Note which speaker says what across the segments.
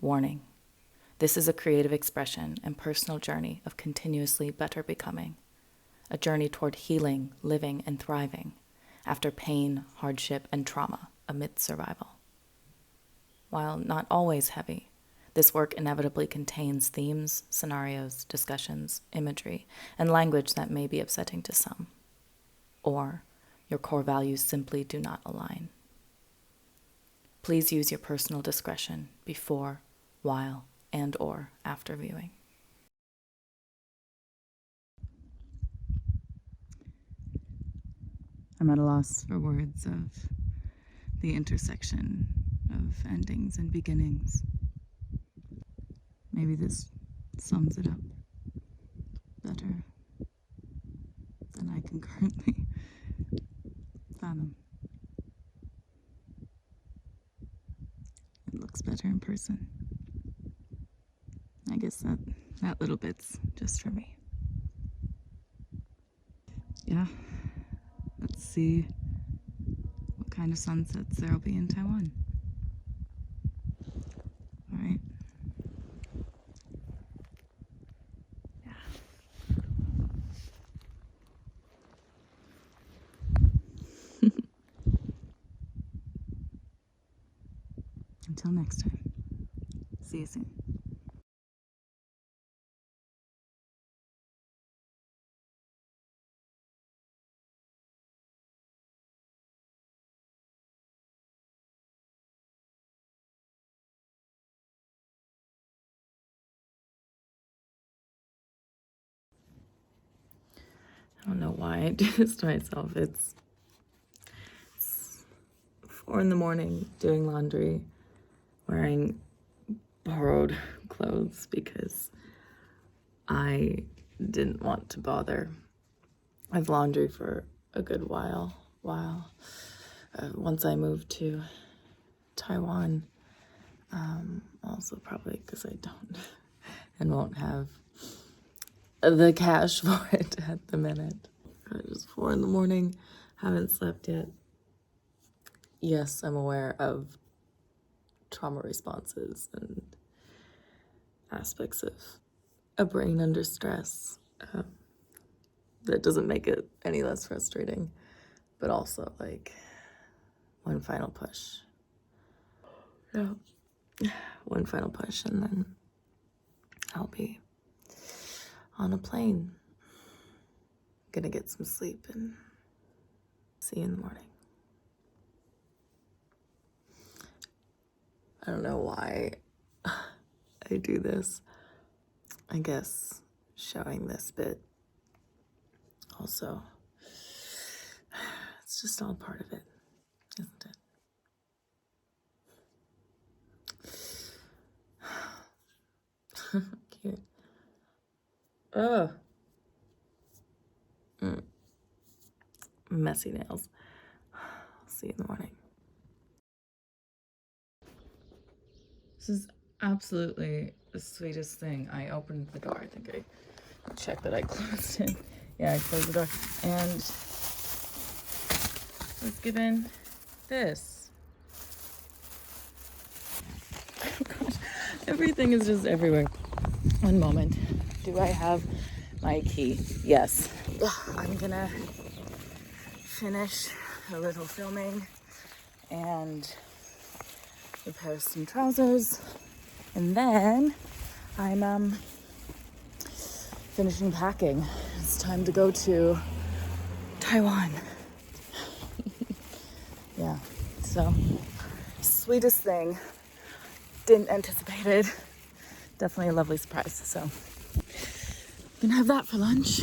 Speaker 1: Warning. This is a creative expression and personal journey of continuously better becoming. A journey toward healing, living, and thriving after pain, hardship, and trauma amidst survival. While not always heavy, this work inevitably contains themes, scenarios, discussions, imagery, and language that may be upsetting to some. Or your core values simply do not align. Please use your personal discretion before, while, and/or after viewing. I'm at a loss for words of the intersection of endings and beginnings. Maybe this sums it up better than I can currently fathom. It looks better in person. I guess that little bit's just for me. Yeah, let's see what kind of sunsets there'll be in Taiwan. All right. Until next time. See you soon. I don't know why I do this to myself. It's 4 a.m. doing laundry, wearing borrowed clothes because I didn't want to bother with laundry for a good while. Once I moved to Taiwan, also probably because I don't and won't have the cash for it at the minute. It's 4 a.m, haven't slept yet. Yes, I'm aware of trauma responses and aspects of a brain under stress. That doesn't make it any less frustrating, but also like one final push. Yeah. One final push and then I'll be on a plane. Gonna get some sleep and see you in the morning. I don't know why I do this. I guess showing this bit also, it's just all part of it, isn't it? Cute. Oh. Messy nails. I'll see you in the morning. This is absolutely the sweetest thing. I opened the door. I think I checked that I closed it. Yeah, I closed the door. And was given this. Oh gosh, everything is just everywhere. One moment. Do I have my key? Yes. I'm gonna finish a little filming and repair some trousers, and then I'm finishing packing. It's time to go to Taiwan. Yeah, so sweetest thing. Didn't anticipate it. Definitely a lovely surprise. So gonna have that for lunch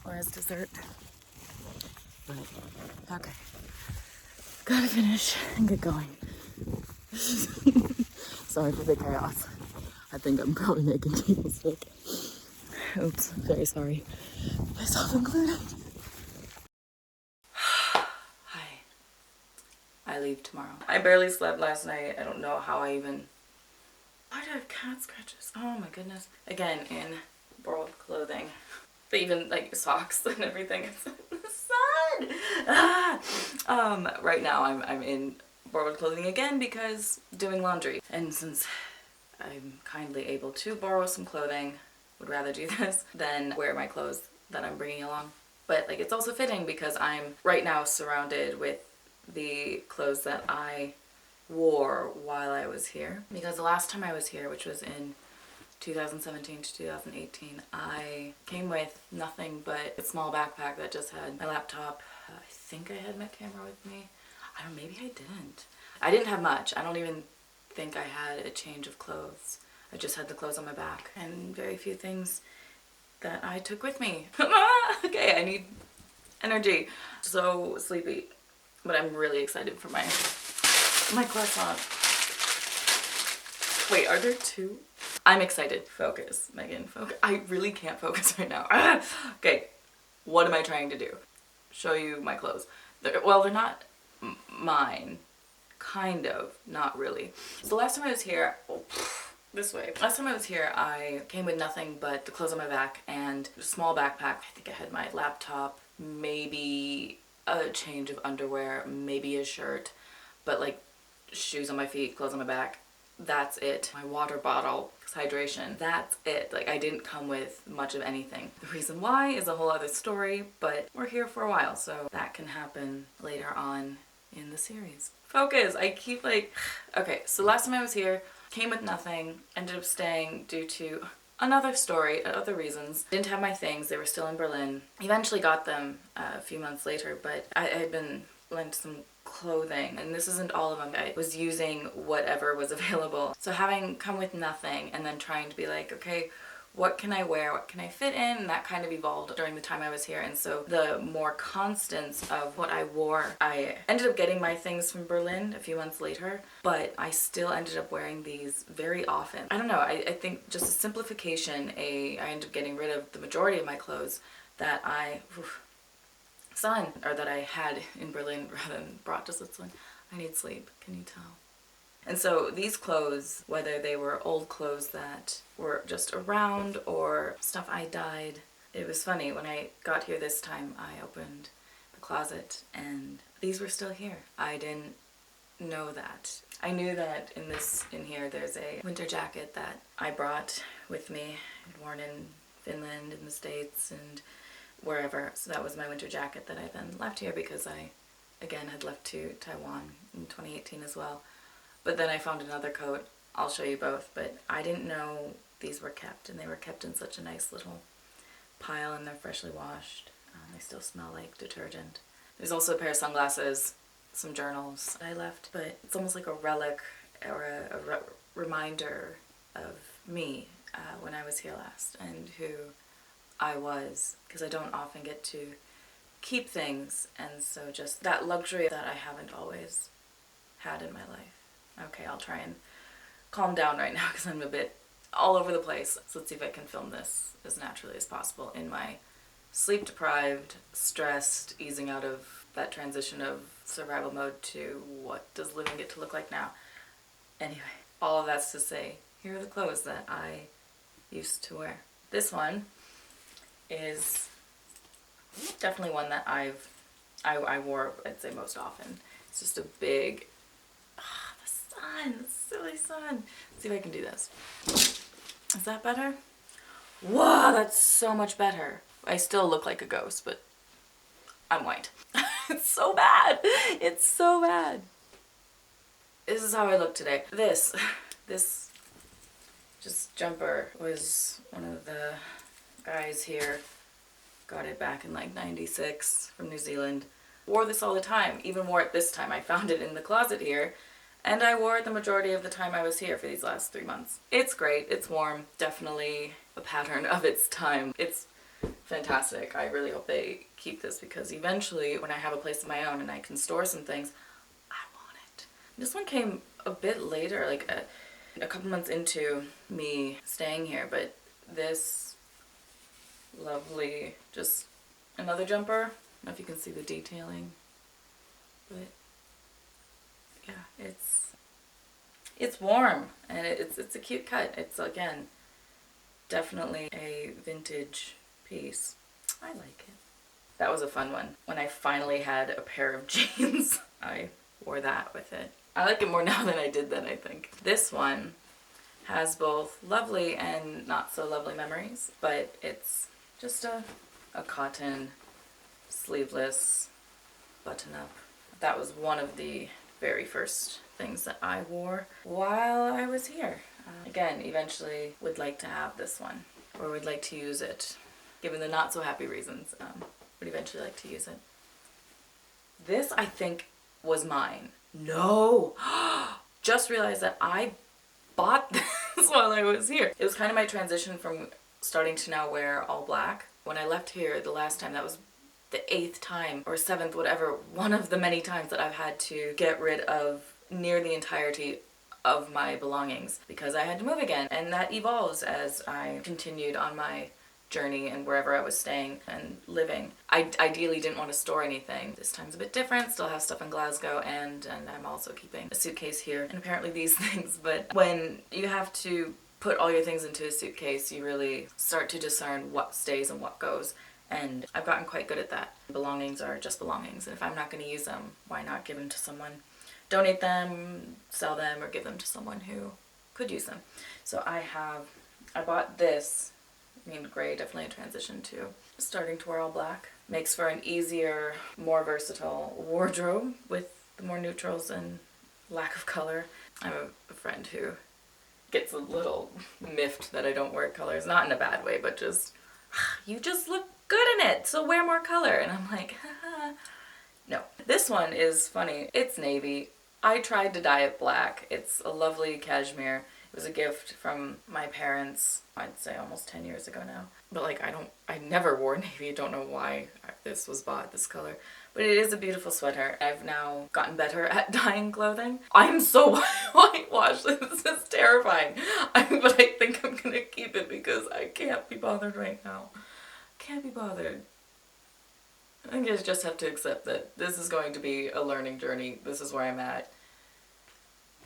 Speaker 1: or as dessert. But okay, gotta finish and get going. Sorry for the chaos. I think I'm probably making people sick. Oops, very sorry. Myself included. Hi. I leave tomorrow. I barely slept last night. I don't know how I even... Why do I have cat scratches? Oh my goodness. Again, in borrowed clothing. But even like socks and everything. It's in the sun. Right now I'm in borrowed clothing again because doing laundry. And since I'm kindly able to borrow some clothing, would rather do this than wear my clothes that I'm bringing along. But like, it's also fitting because I'm right now surrounded with the clothes that I wore while I was here. Because the last time I was here, which was in 2017 to 2018, I came with nothing but a small backpack that just had my laptop. I think I had my camera with me. I don't know, maybe I didn't. I didn't have much. I don't even think I had a change of clothes. I just had the clothes on my back and very few things that I took with me. Okay, I need energy. So sleepy, but I'm really excited for my croissant. Wait, are there two? I'm excited. Focus, Megan, focus. I really can't focus right now. Okay, what am I trying to do? Show you my clothes. Well, they're not mine. Kind of, not really. So last time I was here, this way. Last time I was here, I came with nothing but the clothes on my back and a small backpack. I think I had my laptop, maybe a change of underwear, maybe a shirt, but like shoes on my feet, clothes on my back. That's it. My water bottle, hydration. That's it. Like, I didn't come with much of anything. The reason why is a whole other story, but we're here for a while, so that can happen later on in the series. Focus! I keep like... Okay, so last time I was here, came with nothing, ended up staying due to another story, other reasons. Didn't have my things, they were still in Berlin. Eventually got them a few months later, but I had been lent some clothing, and this isn't all of them. I was using whatever was available. So having come with nothing and then trying to be like, okay, what can I wear? What can I fit in? And that kind of evolved during the time I was here. And so the more constants of what I wore, I ended up getting my things from Berlin a few months later, but I still ended up wearing these very often. I don't know, I think just a simplification, I ended up getting rid of the majority of my clothes that I had in Berlin rather than brought to Switzerland. I need sleep, can you tell? And so these clothes, whether they were old clothes that were just around or stuff I dyed, it was funny, when I got here this time, I opened the closet and these were still here. I didn't know that. I knew that in here there's a winter jacket that I brought with me. I'd worn in Finland, in the States, and wherever. So that was my winter jacket that I then left here because I, again, had left to Taiwan in 2018 as well. But then I found another coat. I'll show you both, but I didn't know these were kept, and they were kept in such a nice little pile, and they're freshly washed. They still smell like detergent. There's also a pair of sunglasses, some journals I left, but it's almost like a relic or a reminder of me when I was here last and who I was, because I don't often get to keep things, and so just that luxury that I haven't always had in my life. Okay, I'll try and calm down right now because I'm a bit all over the place. So let's see if I can film this as naturally as possible in my sleep-deprived, stressed, easing out of that transition of survival mode to what does living get to look like now. Anyway, all of that's to say, here are the clothes that I used to wear. This one is definitely one that I wore, I'd say, most often. It's just a big, the sun, the silly sun. Let's see if I can do this. Is that better? Whoa, that's so much better. I still look like a ghost, but I'm white. It's so bad. It's so bad. This is how I look today. This just jumper was one of the guys here. Got it back in like '96 from New Zealand. Wore this all the time. Even wore it this time. I found it in the closet here. And I wore it the majority of the time I was here for these last 3 months. It's great. It's warm. Definitely a pattern of its time. It's fantastic. I really hope they keep this because eventually when I have a place of my own and I can store some things, I want it. This one came a bit later, like a couple months into me staying here, but this lovely, just another jumper. I don't know if you can see the detailing, but yeah, it's warm and it's a cute cut. It's, again, definitely a vintage piece. I like it. That was a fun one. When I finally had a pair of jeans, I wore that with it. I like it more now than I did then, I think. This one has both lovely and not so lovely memories, but it's just a cotton sleeveless button-up. That was one of the very first things that I wore while I was here. Again, eventually would like to have this one, or would like to use it, given the not so happy reasons, would eventually like to use it. This, I think, was mine. No! Just realized that I bought this while I was here. It was kind of my transition from starting to now wear all black. When I left here the last time, that was the 8th time or 7th, whatever, one of the many times that I've had to get rid of near the entirety of my belongings because I had to move again, and that evolves as I continued on my journey and wherever I was staying and living. I ideally didn't want to store anything. This time's a bit different, still have stuff in Glasgow, and I'm also keeping a suitcase here and apparently these things, but when you have to put all your things into a suitcase, you really start to discern what stays and what goes. And I've gotten quite good at that. Belongings are just belongings, and if I'm not going to use them, why not give them to someone? Donate them, sell them, or give them to someone who could use them. So I bought this. I mean, gray, definitely a transition to starting to wear all black. Makes for an easier, more versatile wardrobe with the more neutrals and lack of color. I have a friend who gets a little miffed that I don't wear colors. Not in a bad way, but just, you just look good in it, so wear more color. And I'm like, haha. No. This one is funny. It's navy. I tried to dye it black. It's a lovely cashmere. It was a gift from my parents, I'd say almost 10 years ago now. But like, I never wore navy. I don't know why this was bought, this color. But it is a beautiful sweater. I've now gotten better at dyeing clothing. I'm so whitewashed. This is terrifying. But I think I'm gonna keep it because I can't be bothered right now. Can't be bothered. I think I just have to accept that this is going to be a learning journey. This is where I'm at.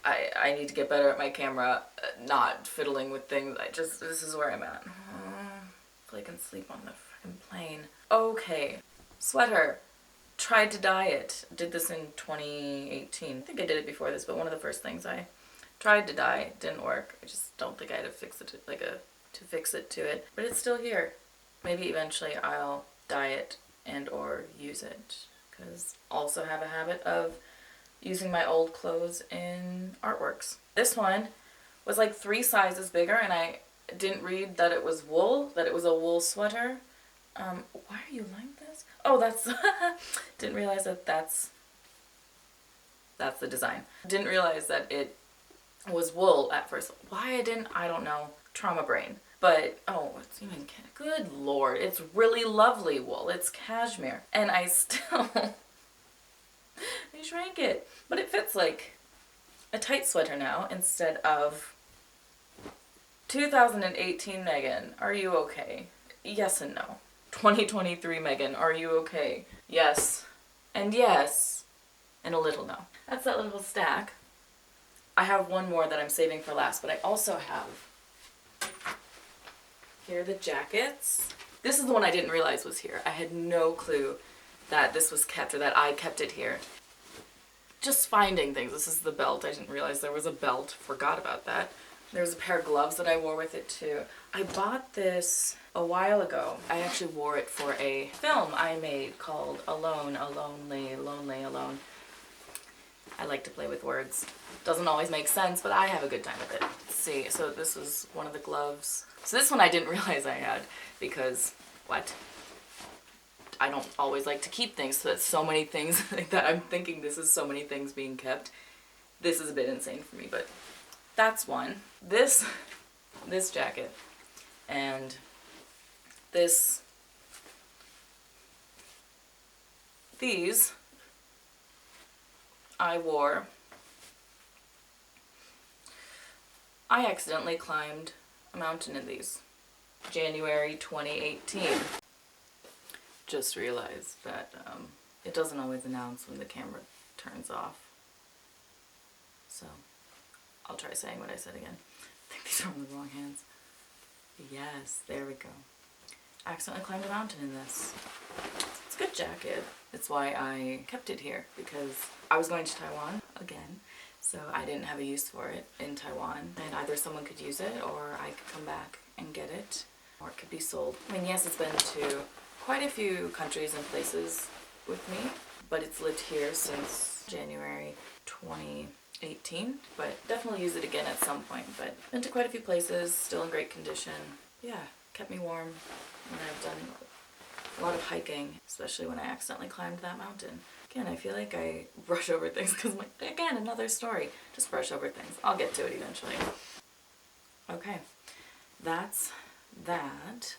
Speaker 1: I need to get better at my camera, not fiddling with things. This is where I'm at. Hopefully I can sleep on the freaking plane. Okay, sweater. Tried to dye it. Did this in 2018. I think I did it before this, but one of the first things I tried to dye didn't work. I just don't think I had to fix it to fix it to it. But it's still here. Maybe eventually I'll dye it and or use it, because I also have a habit of using my old clothes in artworks. This one was like 3 sizes bigger, and I didn't read that it was wool, that it was a wool sweater. Why are you like this? Oh, that's didn't realize that that's the design. Didn't realize that it was wool at first. Why I didn't, I don't know. Trauma brain. But, oh, it's even, good lord, it's really lovely wool. It's cashmere. And I still, I shrank it. But it fits like a tight sweater now instead of 2018 Megan, are you okay? Yes and no. 2023 Megan, are you okay? Yes. And yes. And a little no. That's that little stack. I have one more that I'm saving for last, but I also have, here are the jackets. This is the one I didn't realize was here. I had no clue that this was kept, or that I kept it here. Just finding things. This is the belt. I didn't realize there was a belt. Forgot about that. There's a pair of gloves that I wore with it too. I bought this a while ago. I actually wore it for a film I made called Alone, Lonely, Alone. I like to play with words. Doesn't always make sense, but I have a good time with it. Let's see, so this was one of the gloves. So this one I didn't realize I had because, what? I don't always like to keep things, so that's so many things like that. I'm thinking this is so many things being kept. This is a bit insane for me, but that's one. This jacket and these I wore. I accidentally climbed a mountain in these. January 2018. Just realized that it doesn't always announce when the camera turns off. So I'll try saying what I said again. I think these are on the wrong hands. Yes, there we go. Accidentally climbed a mountain in this. It's a good jacket. That's why I kept it here, because I was going to Taiwan again So I didn't have a use for it in Taiwan, and either someone could use it or I could come back and get it, or it could be sold. I mean, yes, it's been to quite a few countries and places with me, but it's lived here since January 2018, but definitely use it again at some point. But been to quite a few places, still in great condition. Yeah, kept me warm, and I've done a lot of hiking, especially when I accidentally climbed that mountain. Again, I feel like I brush over things because I'm like, again, another story. Just brush over things. I'll get to it eventually. Okay, that's that.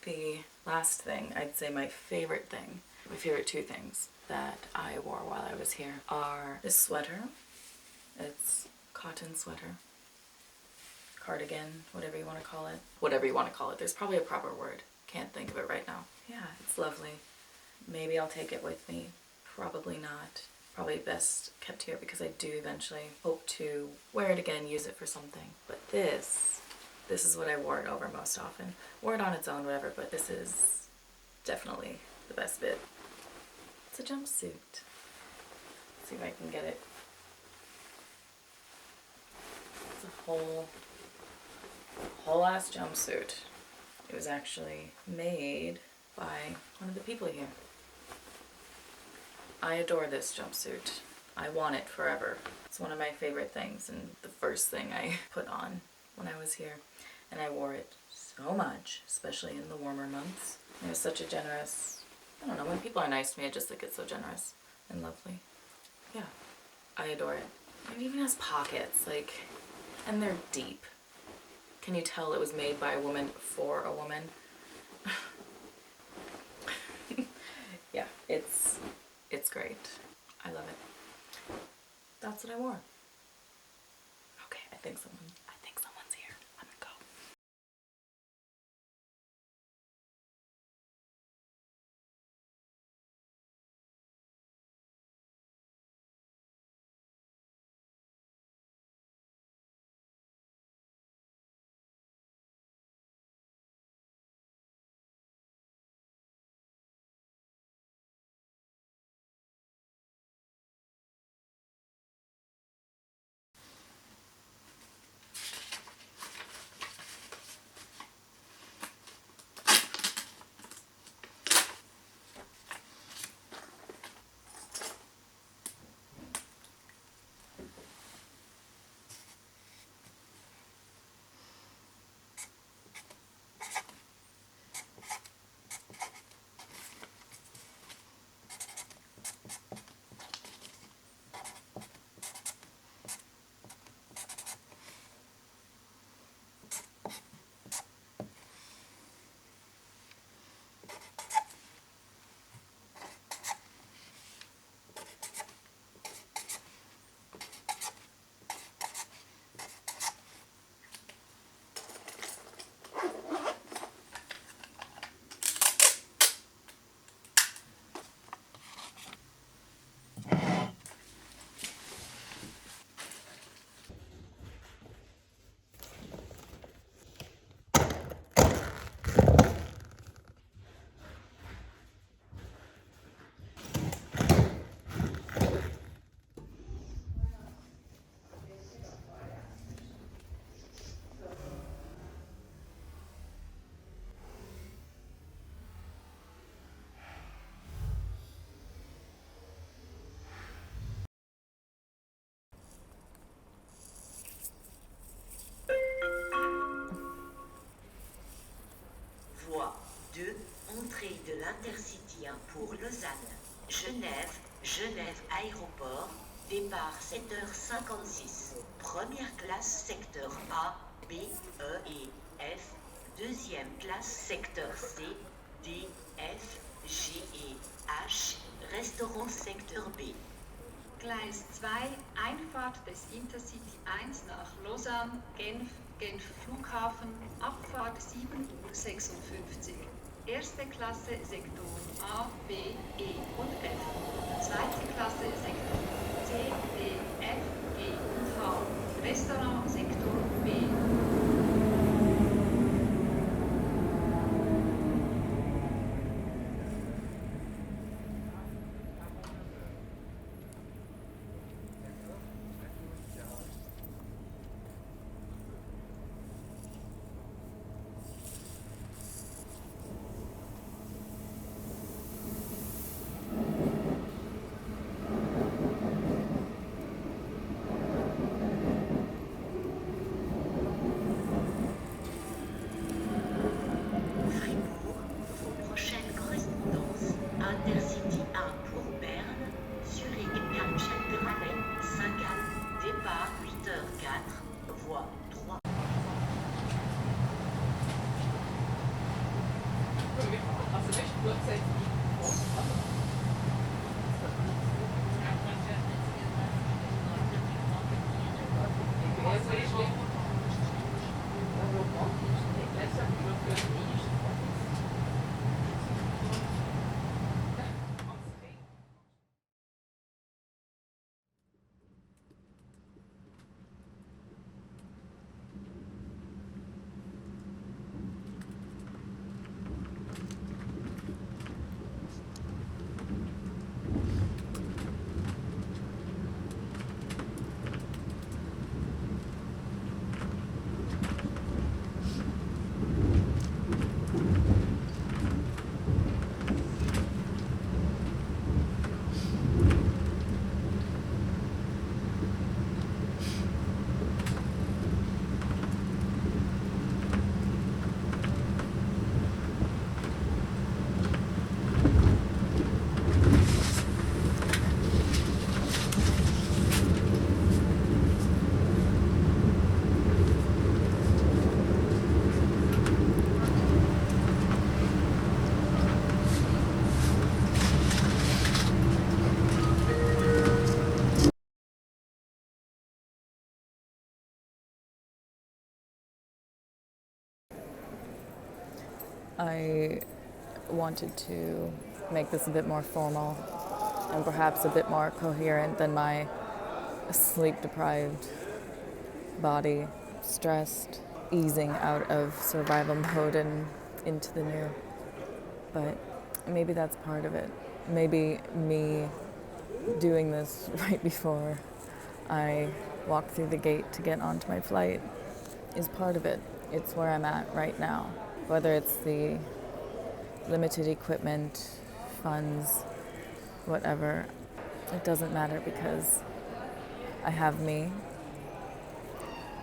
Speaker 1: The last thing, I'd say my favorite thing, my favorite two things that I wore while I was here are this sweater. It's cotton sweater, cardigan, whatever you want to call it. Whatever you want to call it. There's probably a proper word. Can't think of it right now. Yeah, it's lovely. Maybe I'll take it with me. Probably not. Probably best kept here because I do eventually hope to wear it again, use it for something. But this is what I wore it over most often. Wore it on its own, whatever, but this is definitely the best bit. It's a jumpsuit. Let's see if I can get it. It's a whole ass jumpsuit. It was actually made by one of the people here. I adore this jumpsuit. I want it forever. It's one of my favorite things and the first thing I put on when I was here. And I wore it so much, especially in the warmer months. It was such a generous, I don't know, when people are nice to me, I just think it's so generous and lovely. Yeah, I adore it. It even has pockets, like, and they're deep. Can you tell it was made by a woman for a woman? Yeah, it's great. I love it. That's what I wore. Okay, I think someone's here. I'm gonna go.
Speaker 2: Voie 2, entrée de l'Intercity 1 pour Lausanne, Genève, Genève Aéroport, départ 7h56. Première classe secteur A, B, E et F. Deuxième classe secteur C, D, F, G et H. Restaurant secteur B.
Speaker 3: Gleis 2, Einfahrt des Intercity 1 nach Lausanne, Genf, Genf Flughafen, Abfahrt 7:56 Uhr. Erste Klasse Sektoren A, B, E und F. Zweite Klasse Sektoren C, D, F, G und H. Restaurant Sektor B.
Speaker 1: I wanted to make this a bit more formal and perhaps a bit more coherent than my sleep-deprived body, stressed, easing out of survival mode and into the new. But maybe that's part of it. Maybe me doing this right before I walk through the gate to get onto my flight is part of it. It's where I'm at right now. Whether it's the limited equipment, funds, whatever, it doesn't matter because I have me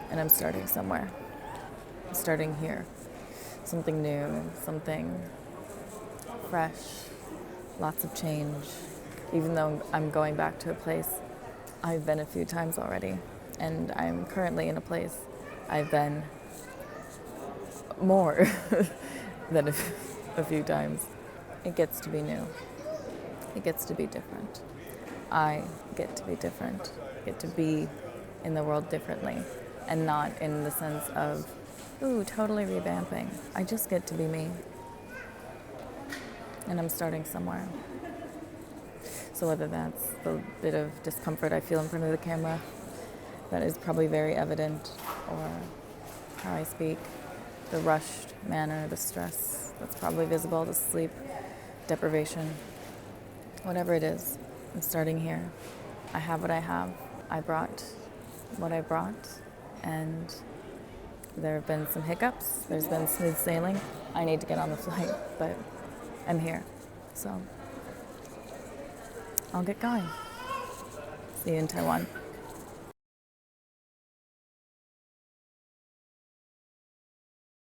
Speaker 1: and I'm starting somewhere. I'm starting here. Something new, something fresh, lots of change. Even though I'm going back to a place I've been a few times already, and I'm currently in a place I've been more than a few times. It gets to be new. It gets to be different. I get to be different. Get to be in the world differently, and not in the sense of, ooh, totally revamping. I just get to be me. And I'm starting somewhere. So whether that's the bit of discomfort I feel in front of the camera, that is probably very evident, or how I speak, the rushed manner, the stress that's probably visible, the sleep deprivation, whatever it is, I'm starting here. I have what I have. I brought what I brought, and there have been some hiccups. There's been smooth sailing. I need to get on the flight, but I'm here. So I'll get going. See you in Taiwan.